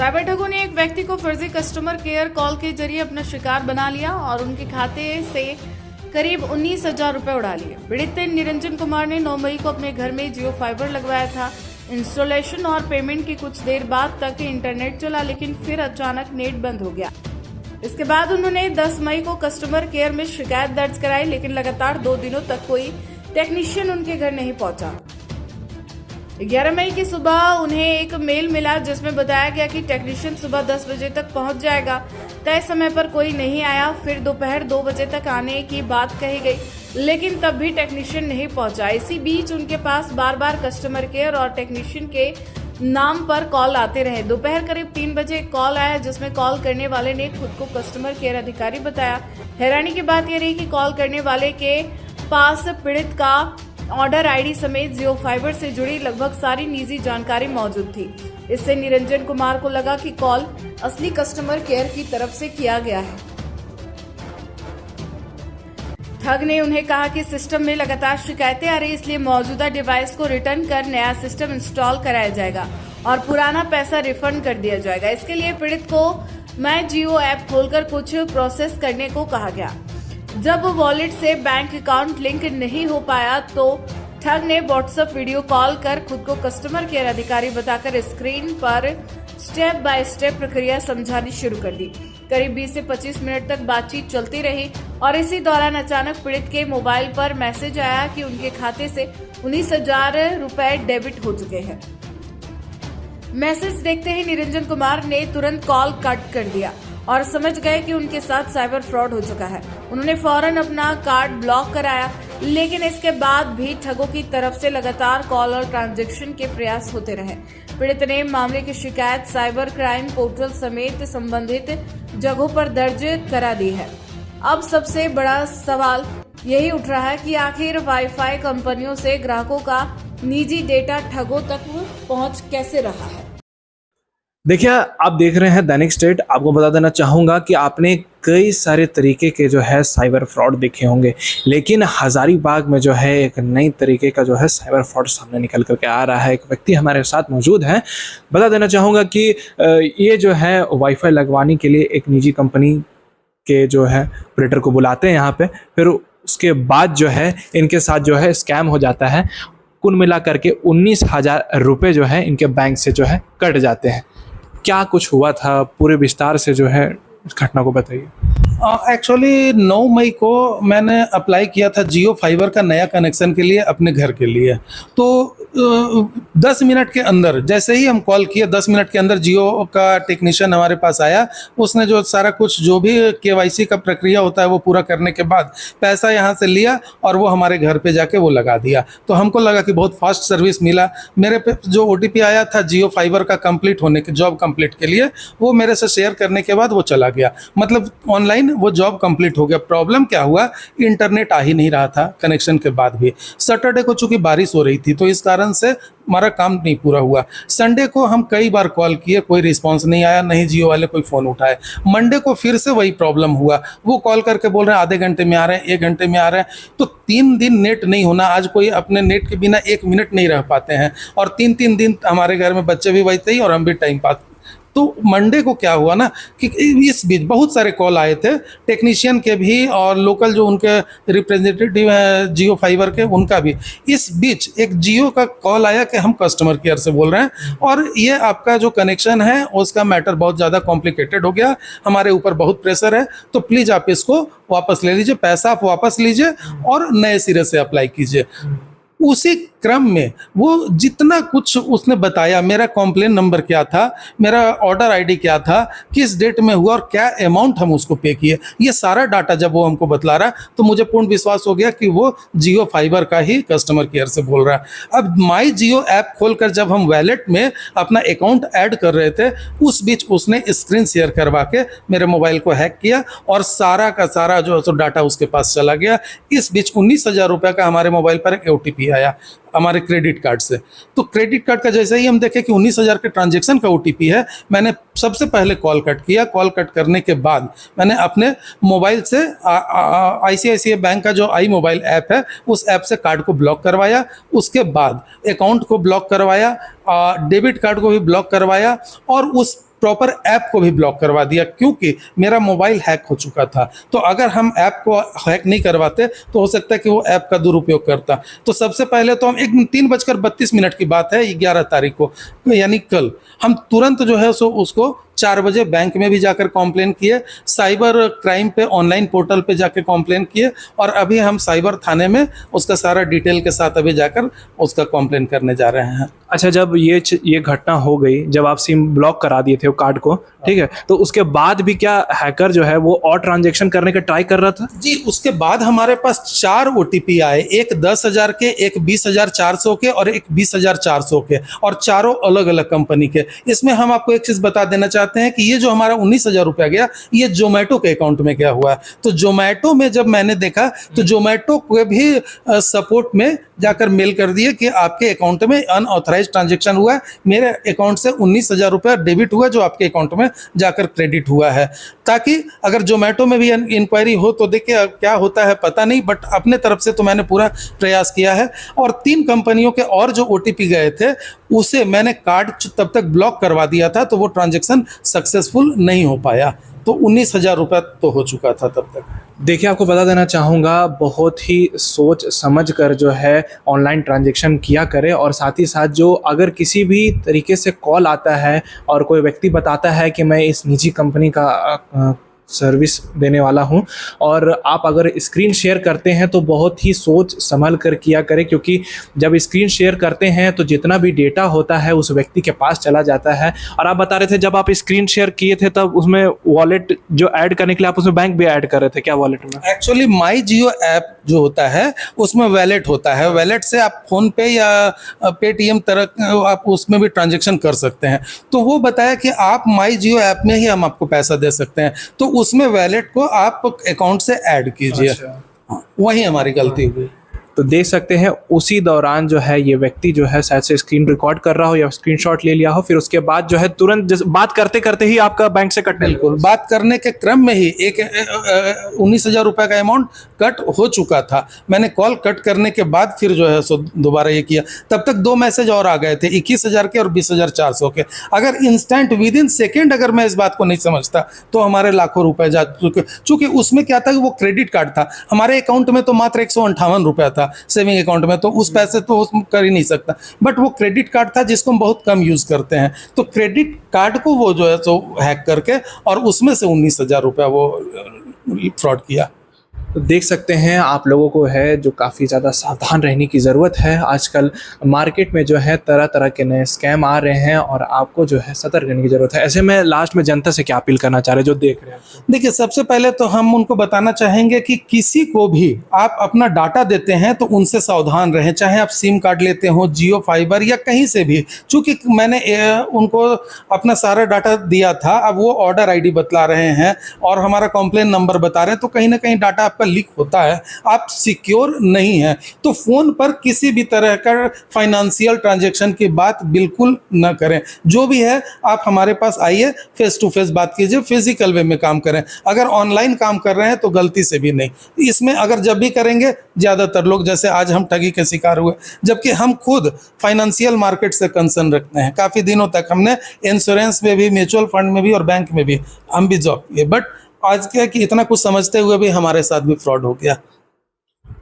Cyber ठगों ने एक व्यक्ति को फर्जी कस्टमर केयर कॉल के जरिए अपना शिकार बना लिया और उनके खाते से करीब 19,000 रुपए उड़ा लिए। पीड़ित निरंजन कुमार ने 9 मई को अपने घर में जियो फाइबर लगवाया था। इंस्टॉलेशन और पेमेंट की कुछ देर बाद तक इंटरनेट चला, लेकिन फिर अचानक नेट बंद हो गया। इसके बाद उन्होंने 10 मई को कस्टमर केयर में शिकायत दर्ज कराई, लेकिन लगातार 2 दिनों तक कोई टेक्नीशियन उनके घर नहीं पहुंचा। 11 मई की सुबह उन्हें एक मेल मिला जिसमें बताया गया कि टेक्नीशियन सुबह 10 बजे तक पहुंच जाएगा। तय समय पर कोई नहीं आया। फिर दोपहर 2 बजे तक आने की बात कही गई, लेकिन तब भी टेक्नीशियन नहीं पहुंचा। इसी बीच उनके पास बार बार कस्टमर केयर और टेक्नीशियन के नाम पर कॉल आते रहे। दोपहर करीब 3 बजे एक कॉल आया जिसमें कॉल करने वाले ने खुद को कस्टमर केयर अधिकारी बताया। हैरानी की बात यह रही कि कॉल करने वाले के पास पीड़ित का ऑर्डर आईडी समेत जियो फाइबर से जुड़ी लगभग सारी निजी जानकारी मौजूद थी। इससे निरंजन कुमार को लगा कि कॉल असली कस्टमर केयर की तरफ से किया गया है। ठग ने उन्हें कहा कि सिस्टम में लगातार शिकायतें आ रही, इसलिए मौजूदा डिवाइस को रिटर्न कर नया सिस्टम इंस्टॉल कराया जाएगा और पुराना पैसा रिफंड कर दिया जाएगा। इसके लिए पीड़ित को मैं जियो ऐप खोलकर कुछ प्रोसेस करने को कहा गया। जब वॉलेट से बैंक अकाउंट लिंक नहीं हो पाया तो ठग ने व्हाट्सएप वीडियो कॉल कर खुद को कस्टमर केयर अधिकारी बताकर स्क्रीन पर स्टेप बाय स्टेप प्रक्रिया समझानी शुरू कर दी। करीब 20 से 25 मिनट तक बातचीत चलती रही और इसी दौरान अचानक पीड़ित के मोबाइल पर मैसेज आया कि उनके खाते से 19,000 रुपए डेबिट हो चुके हैं। मैसेज देखते ही निरंजन कुमार ने तुरंत कॉल कट कर दिया और समझ गए कि उनके साथ साइबर फ्रॉड हो चुका है। उन्होंने फौरन अपना कार्ड ब्लॉक कराया, लेकिन इसके बाद भी ठगों की तरफ से लगातार कॉल और ट्रांजैक्शन के प्रयास होते रहे। पीड़ित ने मामले की शिकायत साइबर क्राइम पोर्टल समेत संबंधित जगहों पर दर्ज करा दी है। अब सबसे बड़ा सवाल यही उठ रहा है कि आखिर वाईफाई कंपनियों से ग्राहकों का निजी डेटा ठगों तक पहुंच कैसे रहा है। देखिए, आप देख रहे हैं दैनिक स्टेट। आपको बता देना चाहूँगा कि आपने कई सारे तरीके के जो है साइबर फ्रॉड देखे होंगे, लेकिन हज़ारीबाग में जो है एक नई तरीके का जो है साइबर फ्रॉड सामने निकल करके आ रहा है। एक व्यक्ति हमारे साथ मौजूद हैं। बता देना चाहूँगा कि ये जो है वाईफाई लगवाने के लिए एक निजी कंपनी के जो है ऑपरेटर को बुलाते हैं यहाँ पे, फिर उसके बाद जो है इनके साथ जो है स्कैम हो जाता है। कुल मिला करके 19,000 रुपये जो है इनके बैंक से जो है कट जाते हैं। क्या कुछ हुआ था, पूरे विस्तार से जो है घटना को बताइए। एक्चुअली 9 मई को मैंने अप्लाई किया था जियो फाइबर का नया कनेक्शन के लिए अपने घर के लिए। तो 10 मिनट के अंदर, जैसे ही हम कॉल किए 10 मिनट के अंदर जियो का टेक्नीशियन हमारे पास आया। उसने जो सारा कुछ जो भी केवाईसी का प्रक्रिया होता है वो पूरा करने के बाद पैसा यहाँ से लिया और वो हमारे घर पे जाके वो लगा दिया। तो हमको लगा कि बहुत फास्ट सर्विस मिला। मेरे पे जो OTP आया था जियो फाइबर का कंप्लीट होने के, जॉब कंप्लीट के लिए, वो मेरे से शेयर करने के बाद वो चला गया। मतलब ऑनलाइन वो जॉब कंप्लीट हो गया। प्रॉब्लम क्या हुआ, इंटरनेट आ ही नहीं रहा था कनेक्शन के बाद भी। सैटरडे को चूंकि बारिश हो रही थी तो इस कारण से हमारा काम नहीं पूरा हुआ। संडे को हम कई बार कॉल किए, कोई रिस्पांस नहीं आया, नहीं जियो वाले कोई फ़ोन उठाए। मंडे को फिर से वही प्रॉब्लम हुआ। वो कॉल करके बोल रहे हैं आधे घंटे में आ रहे हैं, 1 घंटे में आ रहे हैं। तो 3 दिन नेट नहीं होना, आज कोई अपने नेट के बिना 1 मिनट नहीं रह पाते हैं। और 3-3 दिन हमारे घर में बच्चे भी बचते ही और हम भी टाइम पास। तो मंडे को क्या हुआ ना कि इस बीच बहुत सारे कॉल आए थे, टेक्नीशियन के भी और लोकल जो उनके रिप्रेजेंटेटिव हैं जियो फाइबर के, उनका भी। इस बीच एक जियो का कॉल आया कि हम कस्टमर केयर से बोल रहे हैं और ये आपका जो कनेक्शन है उसका मैटर बहुत ज़्यादा कॉम्प्लिकेटेड हो गया, हमारे ऊपर बहुत प्रेशर है, तो प्लीज़ आप इसको वापस ले लीजिए, पैसा आप वापस लीजिए और नए सिरे से अप्लाई कीजिए। उसी क्रम में वो जितना कुछ उसने बताया, मेरा कॉम्प्लेन नंबर क्या था, मेरा ऑर्डर आईडी क्या था, किस डेट में हुआ और क्या अमाउंट हम उसको पे किए, ये सारा डाटा जब वो हमको बतला रहा तो मुझे पूर्ण विश्वास हो गया कि वो जियो फाइबर का ही कस्टमर केयर से बोल रहा है। अब माई जियो ऐप खोलकर जब हम वैलेट में अपना अकाउंट ऐड कर रहे थे, उस बीच उसने स्क्रीन शेयर करवा के मेरे मोबाइल को हैक किया और सारा का सारा जो डाटा उसके पास चला गया। इस बीच 19,000 रुपये का हमारे मोबाइल पर एक OTP आया हमारे क्रेडिट कार्ड से। तो क्रेडिट कार्ड का जैसे ही हम देखें कि 19,000 के ट्रांजैक्शन का OTP है, मैंने सबसे पहले कॉल कट किया। कॉल कट करने के बाद मैंने अपने मोबाइल से ICICI बैंक का जो आई मोबाइल ऐप है उस ऐप से कार्ड को ब्लॉक करवाया। उसके बाद अकाउंट को ब्लॉक करवाया, डेबिट कार्ड को भी ब्लॉक करवाया और उस प्रॉपर ऐप को भी ब्लॉक करवा दिया, क्योंकि मेरा मोबाइल हैक हो चुका था। तो अगर हम ऐप को हैक नहीं करवाते तो हो सकता है कि वो ऐप का दुरुपयोग करता। तो सबसे पहले तो हम 3:32 की बात है 11 तारीख को, यानी कल, हम तुरंत जो है सो उसको 4 बजे बैंक में भी जाकर कॉम्प्लेन किए, साइबर क्राइम पे ऑनलाइन पोर्टल पे जाकर कॉम्प्लेन किए, और अभी हम साइबर थाने में उसका सारा डिटेल के साथ अभी जाकर उसका कॉम्प्लेन करने जा रहे हैं। अच्छा, जब ये घटना हो गई, जब आप सिम ब्लॉक करा दिए थे वो कार्ड को, ठीक है, तो उसके बाद भी क्या हैकर जो है वो और ट्रांजैक्शन करने का ट्राई कर रहा था? जी, उसके बाद हमारे पास 4 OTP आए, एक 10,000 के, एक 20,400 के और एक 20,400 के, और चारों अलग अलग कंपनी के। इसमें हम आपको एक चीज़ बता देना चाहते हैं कि ये जो हमारा 19,000 रुपया गया, ये जोमेटो के अकाउंट में गया हुआ है। तो जोमेटो में जब मैंने देखा तो जोमेटो को भी सपोर्ट में जाकर मेल कर दिए कि आपके अकाउंट में अनऑथराइज ट्रांजैक्शन हुआ है, मेरे अकाउंट से 19,000 रुपया डेबिट हुआ जो आपके अकाउंट में जाकर क्रेडिट हुआ है, ताकि अगर जोमेटो में भी इंक्वायरी हो तो देखिए क्या होता है पता नहीं, बट अपने तरफ से तो मैंने पूरा प्रयास किया है। और 3 कंपनियों के और जो OTP गए थे उसे मैंने कार्ड तब तक ब्लॉक करवा दिया था, तो वो ट्रांजैक्शन सक्सेसफुल नहीं हो पाया। तो 19,000 रुपया तो हो चुका था तब तक। देखिए, आपको बता देना चाहूँगा, बहुत ही सोच समझ कर जो है ऑनलाइन ट्रांजैक्शन किया करें, और साथ ही साथ जो अगर किसी भी तरीके से कॉल आता है और कोई व्यक्ति बताता है कि मैं इस निजी कंपनी का सर्विस देने वाला हूं, और आप अगर स्क्रीन शेयर करते हैं तो बहुत ही सोच संभल कर किया करें, क्योंकि जब स्क्रीन शेयर करते हैं तो जितना भी डेटा होता है उस व्यक्ति के पास चला जाता है। और आप बता रहे थे जब आप स्क्रीन शेयर किए थे तब उसमें वॉलेट जो ऐड करने के लिए आप उसमें बैंक भी ऐड कर रहे थे क्या वॉलेट में? एक्चुअली माई जियो ऐप जो होता है उसमें वैलेट होता है, वैलेट से आप फोन पे या पेटीएम तरह आप उसमें भी ट्रांजैक्शन कर सकते हैं। तो वो बताया कि आप माई जियो ऐप में ही हम आपको पैसा दे सकते हैं, तो उसमें वैलेट को आप अकाउंट से ऐड कीजिए। अच्छा। वही हमारी गलती हुई। तो देख सकते हैं उसी दौरान जो है ये व्यक्ति जो है शायद से स्क्रीन रिकॉर्ड कर रहा हो या स्क्रीनशॉट ले लिया हो, फिर उसके बाद जो है तुरंत बात करते करते ही आपका बैंक से कटने बिल्कुल, बात करने के क्रम में ही एक 19,000 रुपये का अमाउंट कट हो चुका था। मैंने कॉल कट करने के बाद फिर जो है सो दोबारा ये किया, तब तक 2 मैसेज और आ गए थे 21,000 के और 20,400 के। अगर इंस्टेंट विद इन सेकेंड अगर मैं इस बात को नहीं समझता तो हमारे लाखों रुपए जा चुके। चूंकि उसमें क्या था कि वो क्रेडिट कार्ड था, हमारे अकाउंट में तो मात्र 158 रुपया था सेविंग अकाउंट में, तो उस पैसे तो कर ही नहीं सकता, बट वो क्रेडिट कार्ड था जिसको हम बहुत कम यूज करते हैं। तो क्रेडिट कार्ड को वो जो है सो हैक करके और उसमें से 19,000 रुपया वो फ्रॉड किया। तो देख सकते हैं आप लोगों को है जो काफ़ी ज़्यादा सावधान रहने की ज़रूरत है। आजकल मार्केट में जो है तरह तरह के नए स्कैम आ रहे हैं और आपको जो है सतर्क रहने की ज़रूरत है। ऐसे में लास्ट में जनता से क्या अपील करना चाह रहे हैं जो देख रहे हैं? देखिए, सबसे पहले तो हम उनको बताना चाहेंगे कि किसी को भी आप अपना डाटा देते हैं तो उनसे सावधान रहें, चाहे आप सिम कार्ड लेते हो, जियो फाइबर या कहीं से भी। चूँकि मैंने उनको अपना सारा डाटा दिया था, अब वो ऑर्डर ID बतला रहे हैं और हमारा कॉम्प्लेन नंबर बता रहे हैं, तो कहीं ना कहीं डाटा आपका लीक होता है, आप सिक्योर नहीं है। तो फोन पर किसी भी तरह का फाइनेंशियल ट्रांजैक्शन की बात बिल्कुल न करें। जो भी है आप हमारे पास आइए, फेस टू फेस बात कीजिए, फिजिकल वे में काम करें। अगर ऑनलाइन काम कर रहे हैं तो गलती से भी नहीं। इसमें अगर जब भी करेंगे, ज़्यादातर लोग जैसे आज हम ठगी के शिकार हुए, जबकि हम खुद फाइनेंशियल मार्केट से कंसर्न रखते हैं। काफ़ी दिनों तक हमने इंश्योरेंस में भी, म्यूचुअल फंड में भी और बैंक में भी हम भी जॉब किए, बट आज क्या कि इतना कुछ समझते हुए भी हमारे साथ भी फ्रॉड हो गया।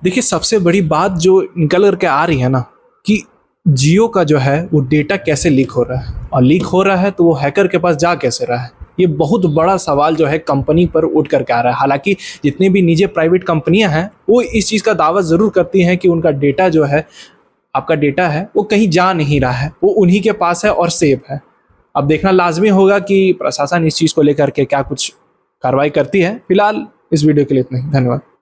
देखिए, सबसे बड़ी बात जो निकल करके आ रही है ना कि जियो का जो है वो डेटा कैसे लीक हो रहा है, और लीक हो रहा है तो वो हैकर के पास जा कैसे रहा है। ये बहुत बड़ा सवाल जो है कंपनी पर उठ करके आ रहा है। हालांकि जितनी भी निजी प्राइवेट कंपनियां हैं वो इस चीज़ का दावा ज़रूर करती हैं कि उनका डेटा जो है, आपका डेटा है, वो कहीं जा नहीं रहा है, वो उन्हीं के पास है और सेफ है। अब देखना लाजमी होगा कि प्रशासन इस चीज़ को लेकर के क्या कुछ कार्रवाई करती है। फिलहाल इस वीडियो के लिए इतना ही, धन्यवाद।